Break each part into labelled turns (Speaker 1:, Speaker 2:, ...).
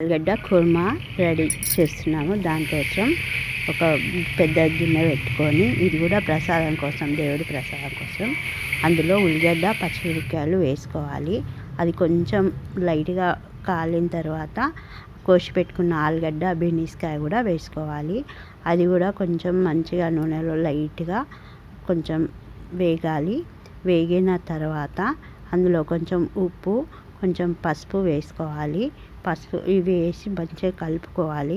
Speaker 1: ఆలుగడ్డ కుర్మా రెడీ చేస్తున్నాము. దానికోసం ఒక పెద్ద గిన్నె పెట్టుకొని, ఇది కూడా ప్రసాదం కోసం, దేవుడి ప్రసాదం కోసం, అందులో ఉల్లిగడ్డ పచ్చిమిరపకాయలు వేసుకోవాలి. అది కొంచెం లైట్గా కాలిన తర్వాత కోసి పెట్టుకున్న ఆలుగడ్డ బీనీస్కాయ కూడా వేసుకోవాలి. అది కూడా కొంచెం మంచిగా నూనెలో లైట్గా కొంచెం వేగాలి. వేగిన తర్వాత అందులో కొంచెం ఉప్పు, కొంచెం పసుపు వేసుకోవాలి. పసుపు ఇవి వేసి మంచిగా కలుపుకోవాలి.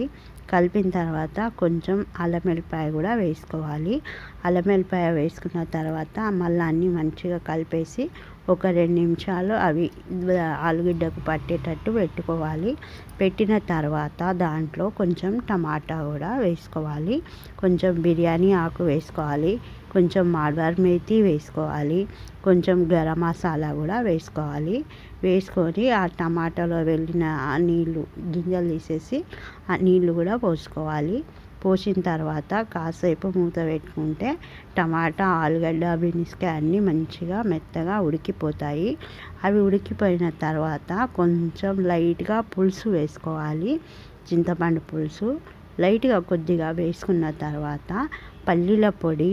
Speaker 1: కలిపిన తర్వాత కొంచెం అల్లం వెల్లిపాయ కూడా వేసుకోవాలి. అల్లం వెల్లిపాయ వేసుకున్న తర్వాత మళ్ళీ అన్నీ మంచిగా కలిపేసి ఒక 2 నిమిషాలు అవి ఆలుగడ్డకు పట్టేటట్టు పెట్టుకోవాలి. పెట్టిన తర్వాత దాంట్లో కొంచెం టమాటా కూడా వేసుకోవాలి. కొంచెం బిర్యానీ ఆకు వేసుకోవాలి. కొంచెం మార్వార్ మేతి వేసుకోవాలి. కొంచెం గరం మసాలా కూడా వేసుకోవాలి. వేసుకొని ఆ టమాటాలో వెళ్ళిన ఆ నీళ్ళు గింజలు తీసేసి ఆ నీళ్ళు కూడా పోసుకోవాలి. పోసిన తర్వాత కాసేపు మూత పెట్టుకుంటే టమాటా, ఆలుగడ్డ, బీనీస్కాయ అన్నీ మంచిగా మెత్తగా ఉడికిపోతాయి. అవి ఉడికిపోయిన తర్వాత కొంచెం లైట్గా పులుసు వేసుకోవాలి. చింతపండు పులుసు లైట్గా కొద్దిగా వేసుకున్న తర్వాత పల్లీల పొడి,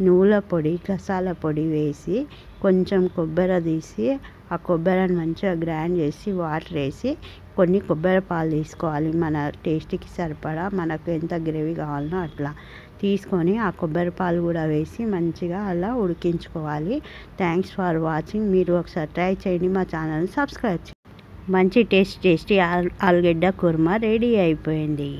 Speaker 1: నువ్వుల పొడి, గసాల పొడి వేసి కొంచెం కొబ్బరి తీసి ఆ కొబ్బరిని మంచిగా గ్రైండ్ చేసి వాటర్ వేసి కొన్ని కొబ్బరి పాలు తీసుకోవాలి. మన టేస్ట్కి సరిపడా మనకు ఎంత గ్రేవీ కావాలనో అట్లా తీసుకొని ఆ కొబ్బరి పాలు కూడా వేసి మంచిగా అలా ఉడికించుకోవాలి. Thanks for watching. మీరు ఒకసారి ట్రై చేయండి. మా ఛానల్ని సబ్స్క్రైబ్ చేయండి. మంచి టేస్టీ ఆలుగడ్డ కుర్మా రెడీ అయిపోయింది.